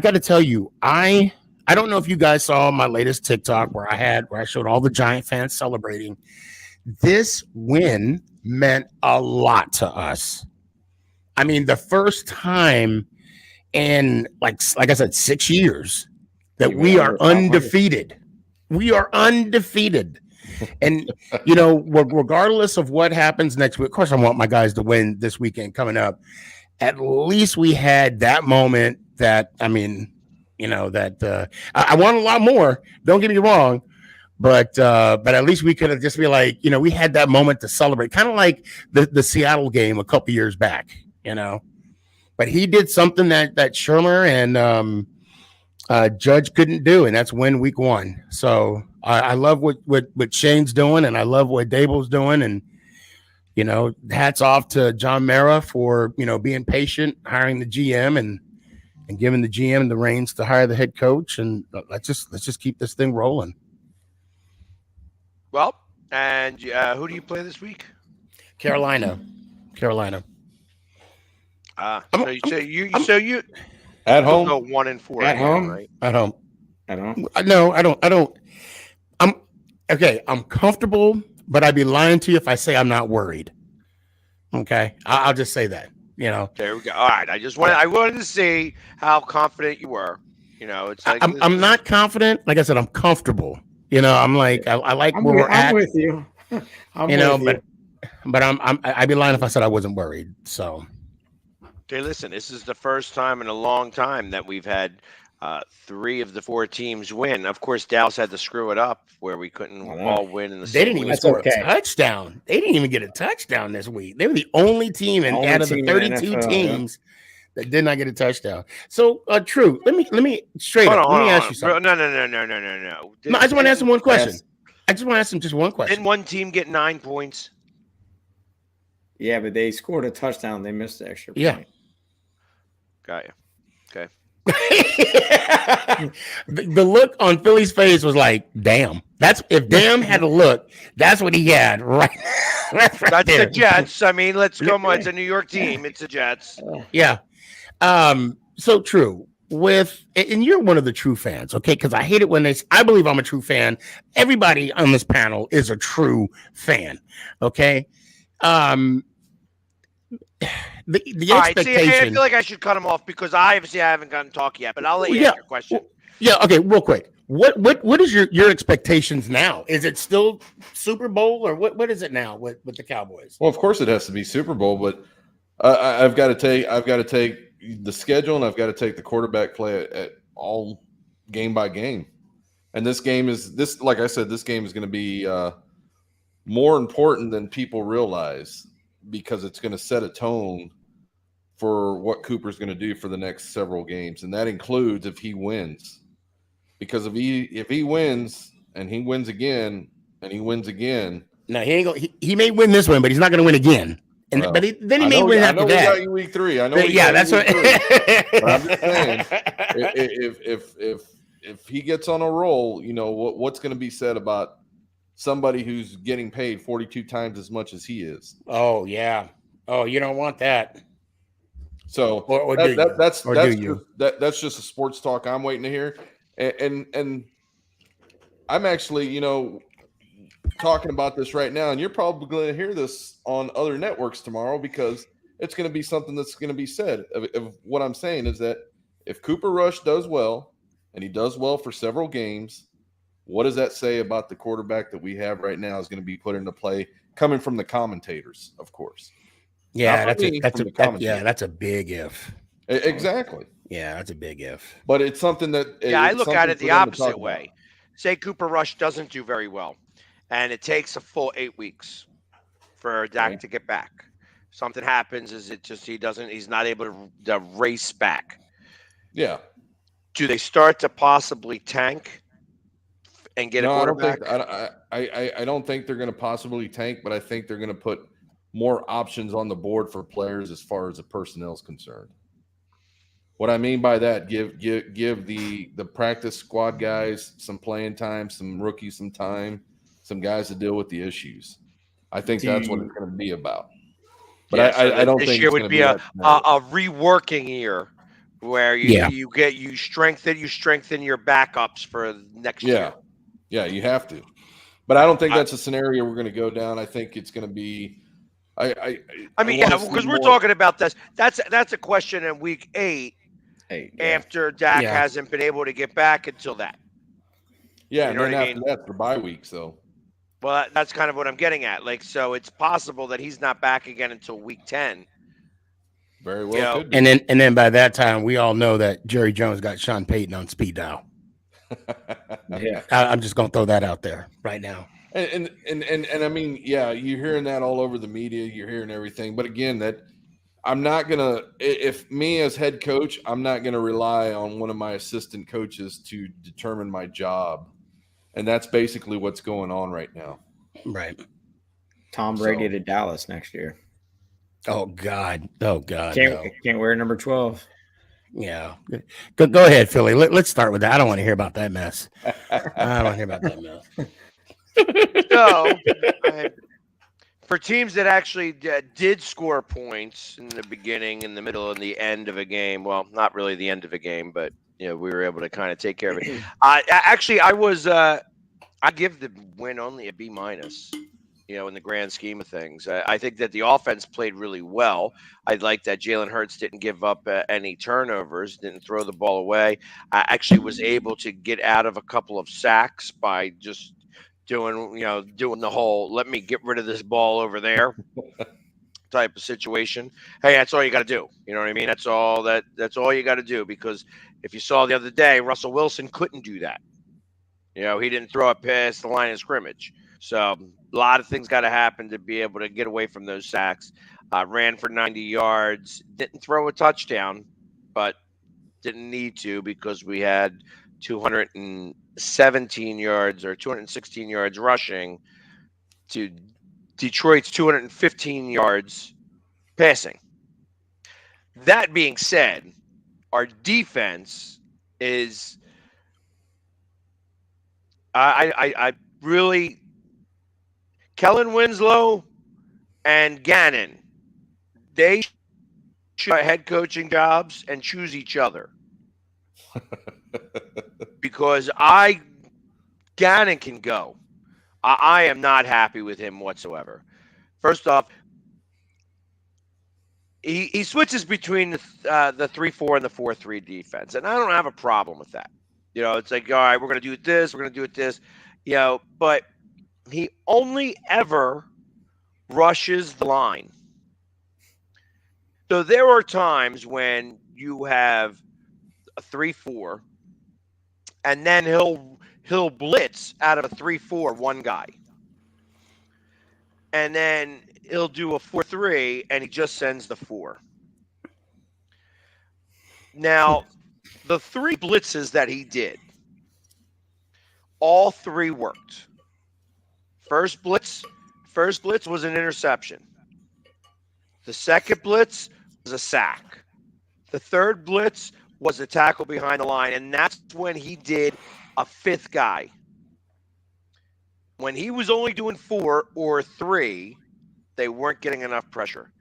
got to tell you, I don't know if you guys saw my latest TikTok where I showed all the Giant fans celebrating. This win meant a lot to us. The first time in like I said, 6 years that we are undefeated. We are undefeated. And, you know, regardless of what happens next week, of course, I want my guys to win this weekend coming up. At least we had that moment that, I mean, you know, that I want a lot more. Don't get me wrong. But at least we could have just be like, you know, we had that moment to celebrate, kind of like the Seattle game a couple years back, you know. But he did something that Shermer and Judge couldn't do, and that's win week 1. So I love what Shane's doing, and I love what Dable's doing, and you know, hats off to John Mara for, you know, being patient, hiring the GM and giving the GM the reins to hire the head coach, and let's just keep this thing rolling. Well, and who do you play this week? Carolina. So you At home? go 1-4 At home? right? At home. No, I don't. I'm comfortable, but I'd be lying to you if I say I'm not worried. Okay, I'll just say that. You know. There we go. All right. I wanted to see how confident you were. You know, it's like I'm not confident. Like I said, I'm comfortable. You know, I'm like I like where we're at. I'm with you. But I'd be lying if I said I wasn't worried. So. Okay, listen. This is the first time in a long time that we've had 3 of the 4 teams win. Of course, Dallas had to screw it up where we couldn't all win in the. They didn't even score a touchdown. They didn't even get a touchdown this week. They were the only team out of the 32 teams that did not get a touchdown. So, True. Let me straight up. Let me ask you something. No. No, I just want to ask him one question. I just want to ask him just one question. Didn't one team get 9 points? Yeah, but they scored a touchdown. They missed the extra point. Yeah. Got you. Okay. The look on Philly's face was like, damn. That's if damn had a look, that's what he had. Right. That's the Jets. I mean, let's go. It's a New York team. It's the Jets. Yeah. So True. And you're one of the true fans, okay? Because I hate it when I believe I'm a true fan. Everybody on this panel is a true fan, okay? The expectation. I feel like I should cut him off because I haven't gotten to talk yet, but I'll let you ask your question. Okay, real quick. What is your expectations now? Is it still Super Bowl or what is it now with the Cowboys? Well, of course it has to be Super Bowl, but I've got to take the schedule and I've got to take the quarterback play at all game by game. And this game is like I said, this game is going to be more important than people realize because it's going to set a tone for what Cooper's going to do for the next several games, and that includes if he wins. Because if he wins and he wins again and he wins again, no, he ain't going. He may win this one, but he's not going to win again. And then he may win after that. I know we got you week 3. I know. That's what. But I'm just saying, if he gets on a roll, you know what's going to be said about somebody who's getting paid 42 times as much as he is. Oh yeah. Oh, you don't want that. So that's just a sports talk I'm waiting to hear. And I'm actually, talking about this right now, and you're probably going to hear this on other networks tomorrow because it's going to be something that's going to be said. Of what I'm saying is that if Cooper Rush does well, and he does well for several games, what does that say about the quarterback that we have right now is going to be put into play coming from the commentators, of course. Yeah, that's a big if. Exactly. Yeah, that's a big if. But it's something that I look at it the opposite way. Say Cooper Rush doesn't do very well, and it takes a full 8 weeks for Dak to get back. Something happens, he's not able to race back. Yeah. Do they start to possibly tank and get a quarterback? I don't think they're going to possibly tank, but I think they're going to put more options on the board for players as far as the personnel is concerned. What I mean by that, give the practice squad guys some playing time, some rookies some time, some guys to deal with the issues. I think that's what it's going to be about. But I don't think this year would be a reworking year where you strengthen your backups for next year. Yeah, you have to. But I don't think that's a scenario we're going to go down. I think it's going to be. Because we're talking about this. That's a question in week 8. After Dak hasn't been able to get back until that. Yeah, You know and what then I after mean? that, the bye week. So Well, that's kind of what I'm getting at. Like, so it's possible that he's not back again until week 10. very well You know, could be. And then by that time, we all know that Jerry Jones got Sean Payton on speed dial. Yeah. I'm just gonna throw that out there right now. And I mean, yeah, you're hearing that all over the media. You're hearing everything, but again, that I'm not gonna. If me as head coach, I'm not gonna rely on one of my assistant coaches to determine my job, and that's basically what's going on right now. Right. Tom Brady So- to Dallas next year. Oh God. Oh God. Can't wear number 12. Yeah. Go ahead, Philly. Let's start with that. I don't want to hear about that mess. I don't want to hear about that mess. so for teams that actually did score points in the beginning, in the middle, and the end of a game, well, not really the end of a game, but we were able to kind of take care of it. I give the win only a B-, in the grand scheme of things. I think that the offense played really well. I like that Jalen Hurts didn't give up any turnovers, didn't throw the ball away. I actually was able to get out of a couple of sacks by just doing the whole let me get rid of this ball over there type of situation. Hey, that's all you got to do. You know what I mean? That's all you got to do, because if you saw the other day, Russell Wilson couldn't do that. He didn't throw it past the line of scrimmage. So a lot of things got to happen to be able to get away from those sacks. Ran for 90 yards, didn't throw a touchdown, but didn't need to, because we had 217 yards or 216 yards rushing to Detroit's 215 yards passing. That being said, our defense is I really Kellen Winslow and Gannon, they should have head coaching jobs and choose each other. Because Gannon can go. I am not happy with him whatsoever. First off, he switches between the 3-4 and the 4-3 defense, and I don't have a problem with that. It's like, all right, we're going to do it this, we're going to do it this, but he only ever rushes the line. So there are times when you have a 3-4, and then he'll blitz out of a 3-4 one guy. And then he'll do a 4-3, and he just sends the 4. Now, the 3 blitzes that he did, all 3 worked. First blitz was an interception. The second blitz was a sack. The third blitz was a tackle behind the line, and that's when he did a 5th guy. When he was only doing 4 or 3, they weren't getting enough pressure.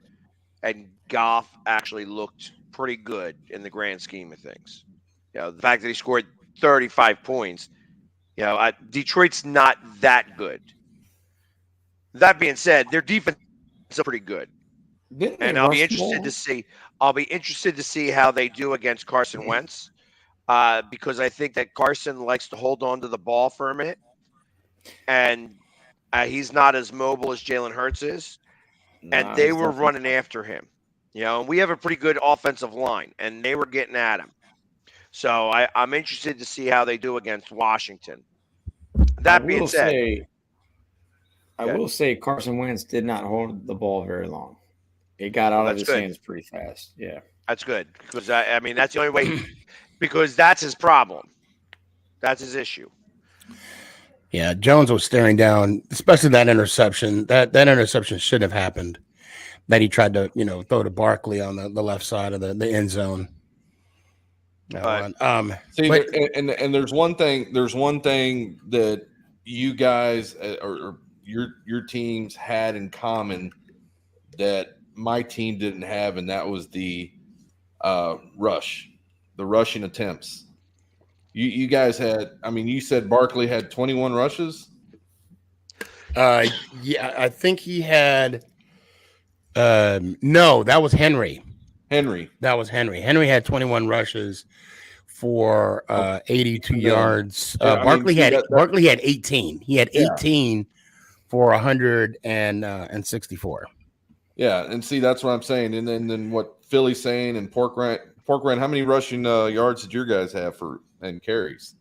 And Goff actually looked pretty good in the grand scheme of things. The fact that he scored 35 points, Detroit's not that good. That being said, their defense is pretty good. And I'll be interested to see how they do against Carson Wentz, because I think that Carson likes to hold on to the ball for a minute, and he's not as mobile as Jalen Hurts is. And they were running after him, and we have a pretty good offensive line, and they were getting at him. So I'm interested to see how they do against Washington. That being said, I will say Carson Wentz did not hold the ball very long. It got out of his hands pretty fast. Yeah. That's good, because I mean that's the only way, because that's his problem. That's his issue. Yeah, Jones was staring down, especially that interception. That interception should have happened. That he tried to, throw to Barkley on the left side of the end zone. And there's one thing that you guys or your teams had in common that my team didn't have, and that was the rushing attempts. You guys had, you said Barkley had 21 rushes? Yeah, I think he had no, that was Henry. Henry That was Henry. Henry had 21 rushes for 82 yards. Yeah, Barkley had 18. He had 18 for 164. Yeah, and see, that's what I'm saying. And then what Philly's saying, and Pork Rant, how many rushing yards did your guys have and carries?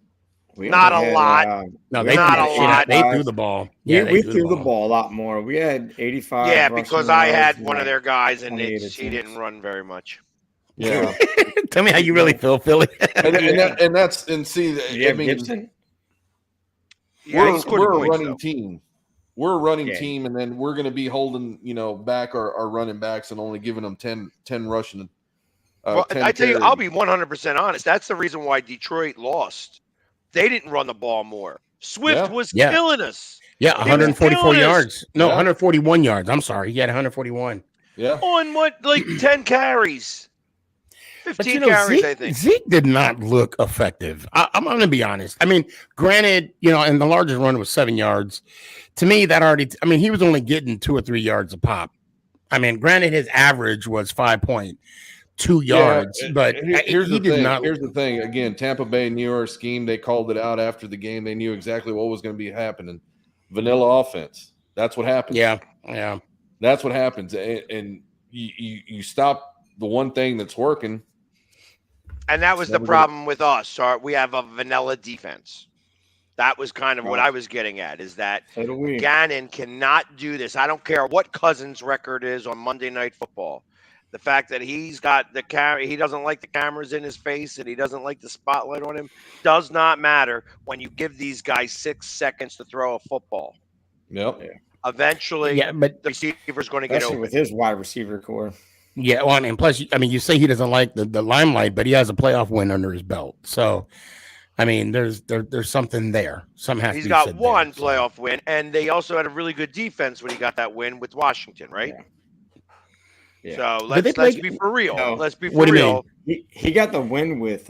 Not a lot. No, they threw the ball. Yeah, we threw the ball a lot more. We had 85. Yeah, because I had one of their guys, and he didn't run very much. Yeah. Tell me how you really feel, Philly. Gibson. We're a running team. We're a running team, and then we're going to be holding, back our running backs and only giving them 10 rushing. Well, I tell you, I'll be 100% honest. That's the reason why Detroit lost. They didn't run the ball more. Swift was killing us. Yeah, 144 yards. No, 141 yards. I'm sorry. He had 141. Yeah. On 10 carries. 15 carries, I think. Zeke did not look effective. I'm going to be honest. I mean, granted, and the largest run was 7 yards. To me, he was only getting 2 or 3 yards a pop. I mean, granted, his average was 5.2 yards, but here's the thing. Again, Tampa Bay knew our scheme. They called it out after the game. They knew exactly what was going to be happening. Vanilla offense. That's what happens. Yeah. That's what happens. And you stop the one thing that's working. And that was the problem with us. We have a vanilla defense. That was kind of what I was getting at, is that Gannon cannot do this. I don't care what Cousins' record is on Monday Night Football. The fact that he's got the camera, he doesn't like the cameras in his face, and he doesn't like the spotlight on him, does not matter when you give these guys 6 seconds to throw a football. Yep. Eventually, the receiver's going to get open. With his wide receiver core. Yeah, well, plus, you say he doesn't like the limelight, but he has a playoff win under his belt. So, there's something there. He's got one playoff win, and they also had a really good defense when he got that win with Washington, right? Yeah. So let's be for real. No. Let's be for real. He got the win with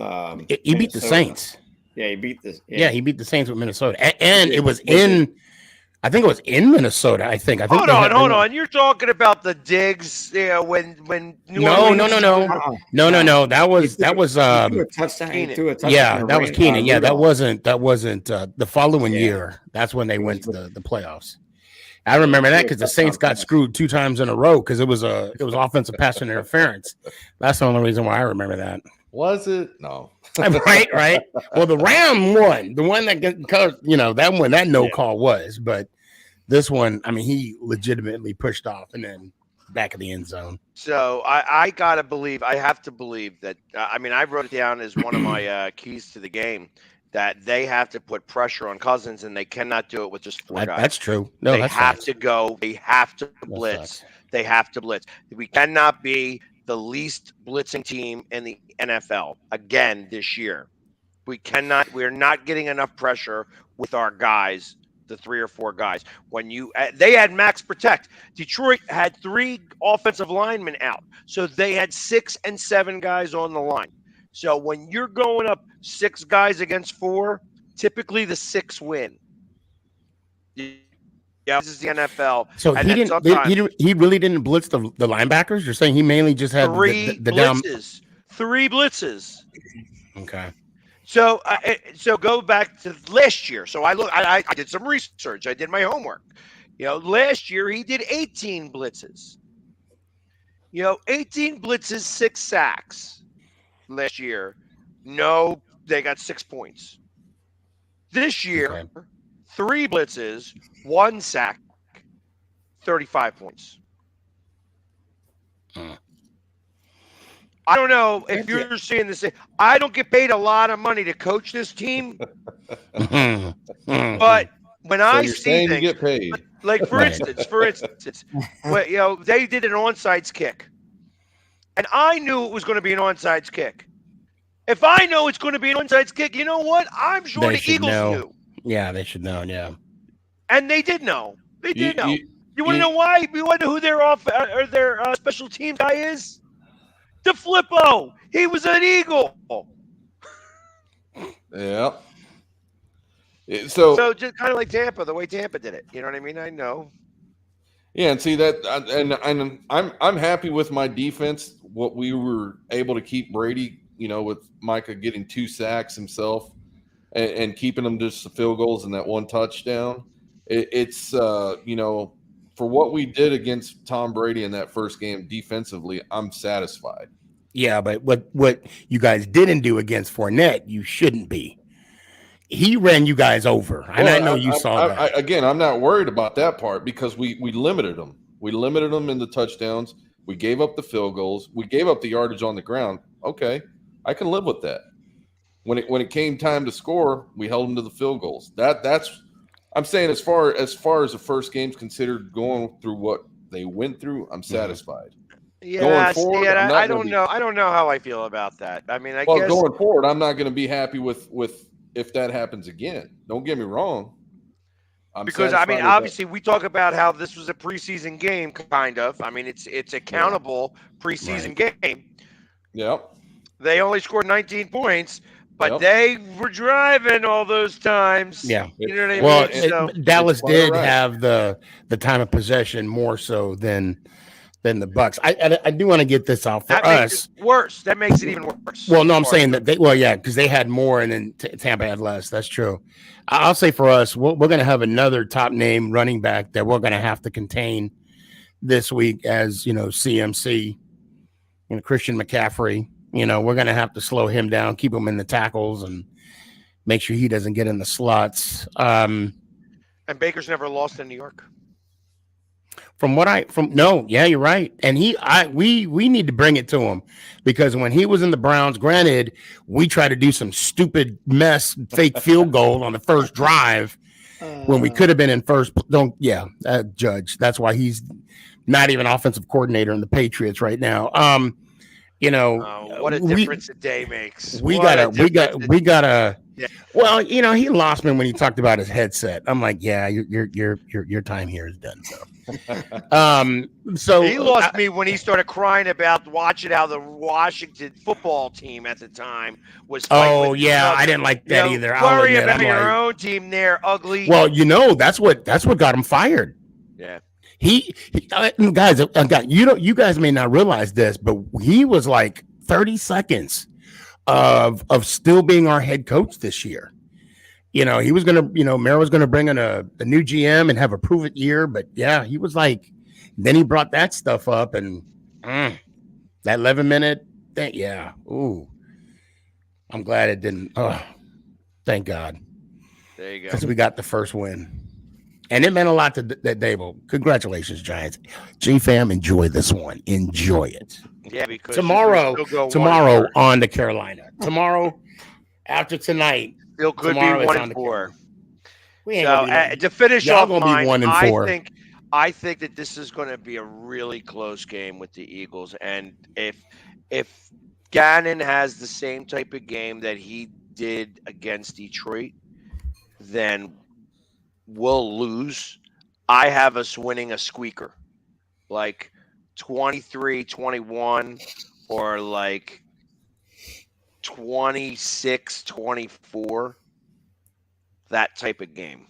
he beat the Saints. Yeah, he beat the he beat the Saints with Minnesota, and it was in. I think it was in Minnesota. I think. Hold on. You're talking about the Diggs, when New Orleans. No. That was a touchdown. That was Keenan. Yeah, that wasn't the following year. That's when they went to the playoffs. I remember that because the Saints got screwed 2 times in a row because it was offensive pass interference. That's the only reason why I remember that. Was it? No. right. Well, the Ram won. The one that that no call was, but this one, he legitimately pushed off and then back of the end zone. So I have to believe that. I wrote it down as one of my keys to the game, that they have to put pressure on Cousins, and they cannot do it with just 4 guys. That's true. No, they have to go. They have to blitz. They have to blitz. We cannot be the least blitzing team in the NFL again this year. We're not getting enough pressure with our guys, the 3 or 4 guys. When they had max protect. Detroit had 3 offensive linemen out. So they had 6 and 7 guys on the line. So when you're going up 6 guys against 4, typically the 6 win. Yeah, this is the NFL. So he really didn't blitz the linebackers? You're saying he mainly just had 3 blitzes. 3 blitzes. Okay. So go back to last year. So I did some research. I did my homework. Last year he did 18 blitzes. 18 blitzes, 6 sacks. Last year, no, they got 6 points. This year, 3 blitzes, 1 sack, 35 points. I don't know if you're seeing this. I don't get paid a lot of money to coach this team, but when I see things, you get paid. Like for instance, they did an onside kick. And I knew it was going to be an onside kick. If I know it's going to be an onside kick, you know what? I'm sure the Eagles knew. Yeah, they should know. Yeah, and they did know. They did know. You want to know why? You want to know who their special team guy is? DeFlippo. He was an Eagle. Yeah. So just kind of like Tampa, the way Tampa did it. You know what I mean? I know. Yeah, and see that, and I'm happy with my defense. What we were able to keep Brady with Micah getting 2 sacks himself and keeping them just the field goals and that 1 touchdown. It's for what we did against Tom Brady in that first game defensively, I'm satisfied. Yeah, but what you guys didn't do against Fournette, you shouldn't be. He ran you guys over, and I know you saw that. Again, I'm not worried about that part because we limited them. We limited them in the touchdowns. We gave up the field goals. We gave up the yardage on the ground. Okay, I can live with that. When it came time to score, we held them to the field goals. That's I'm saying as far as the first game's considered, going through what they went through, I'm satisfied. Yeah, going forward, I don't know. I don't know how I feel about that. I mean, I guess going forward, I'm not going to be happy with if that happens again. Don't get me wrong. Because I mean, obviously, we talk about how this was a preseason game, kind of. I mean, it's a countable preseason game. Yep. They only scored 19 points, but they were driving all those times. Yeah. You know what I mean? Well, Dallas did have the time of possession more so than the Bucks. I do want to get this out for that us. Makes it worse. That makes it even worse. Well, no, I'm saying that because they had more and then Tampa had less. That's true. I'll say for us, we're going to have another top name running back that we're going to have to contain this week, as CMC, Christian McCaffrey. We're going to have to slow him down, keep him in the tackles, and make sure he doesn't get in the slots. And Baker's never lost in New York. You're right. And we need to bring it to him, because when he was in the Browns, granted, we tried to do some stupid mess, fake field goal on the first drive when we could have been in first. Judge. That's why he's not even offensive coordinator in the Patriots right now. What a difference a day makes. We gotta. Yeah. Well, he lost me when he talked about his headset. I'm like, yeah, your time here is done. So he lost me when he started crying about watching how the Washington football team at the time was. Oh yeah, I didn't like that either. Worry about your own team there, ugly. Well, that's what got him fired. Yeah. He guys, you guys may not realize this, but he was like 30 seconds of still being our head coach this year. He was gonna, Mayor was gonna bring in a new GM and have a prove it year, but yeah, he was like, then he brought that stuff up and that 11-minute thing. Yeah, ooh, I'm glad it didn't. Oh, thank God. There you go. Because we got the first win. And it meant a lot to Dable. Congratulations, Giants. G-Fam, enjoy this one. Enjoy it. Yeah, because tomorrow on to Carolina. Tomorrow, after tonight, still could be 1-4. To finish off mine, I think that this is going to be a really close game with the Eagles. And if Gannon has the same type of game that he did against Detroit, then we'll lose. I have us winning a squeaker, like 23-21 or like 26-24, that type of game.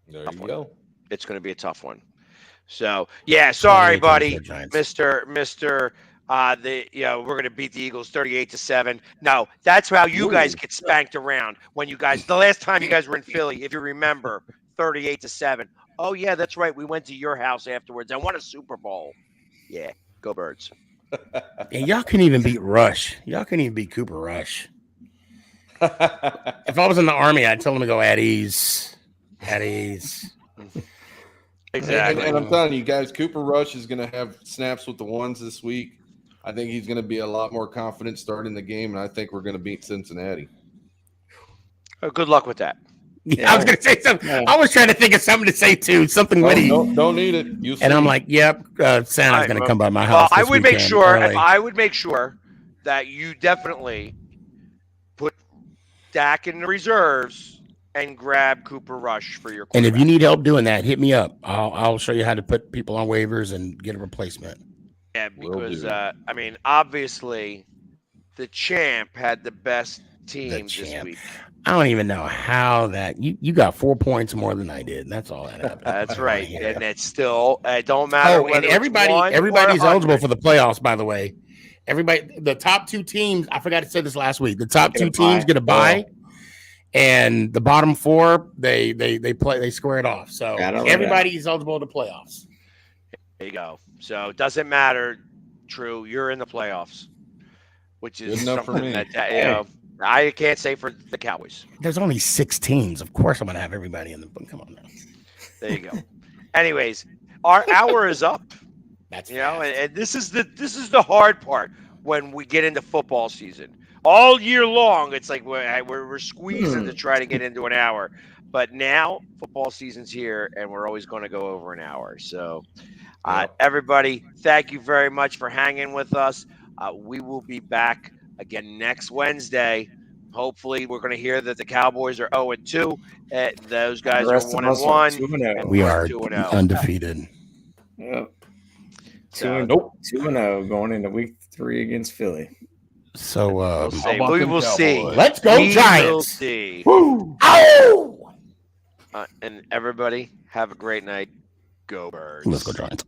There you go. It's going to be a tough one. So, yeah, sorry, buddy, Mr. We're going to beat the Eagles 38-7. No, that's how you guys get spanked around when the last time you guys were in Philly, if you remember, 38-7. Oh yeah, that's right. We went to your house afterwards and won a Super Bowl. Yeah, go Birds. And y'all couldn't even beat Rush. Y'all couldn't even beat Cooper Rush. If I was in the Army, I'd tell him to go at ease. At ease. Exactly. And I'm telling you guys, Cooper Rush is going to have snaps with the ones this week. I think he's going to be a lot more confident starting the game, and I think we're going to beat Cincinnati. Oh, good luck with that. Yeah, I was going to say something. Yeah. I was trying to think of something to say too. Something witty. Don't need it. And I'm like, yep, Santa's going to come by my house. I would make sure. I would make sure that you definitely put Dak in the reserves and grab Cooper Rush for your. And if you need help doing that, hit me up. I'll show you how to put people on waivers and get a replacement. Yeah, because obviously, the champ had the best team this week. I don't even know how that you got 4 points more than I did. That's all that happened. That's right, and it's still it don't matter. And everybody's eligible for the playoffs. By the way, Everybody, the top 2 teams, I forgot to say this last week. The top 2 teams get a bye, and the bottom 4 they square it off. So everybody's eligible to playoffs. There you go. So it doesn't matter. True, you're in the playoffs, which is something that I can't say for the Cowboys. There's only 6 teams. Of course, I'm gonna have everybody in the. Come on now. There you go. Anyways, our hour is up. That's and this is the hard part when we get into football season. All year long, it's like we're squeezing to try to get into an hour. But now football season's here, and we're always going to go over an hour. So, everybody, thank you very much for hanging with us. We will be back again next Wednesday. Hopefully, we're going to hear that the Cowboys are 0-2. Those guys are 1-1. We are undefeated. Yep. 2-0 going into week 3 against Philly. So we will see. Let's go, Giants. We'll see. Woo! Ow! And everybody, have a great night. Go Birds. Let's go, Giants.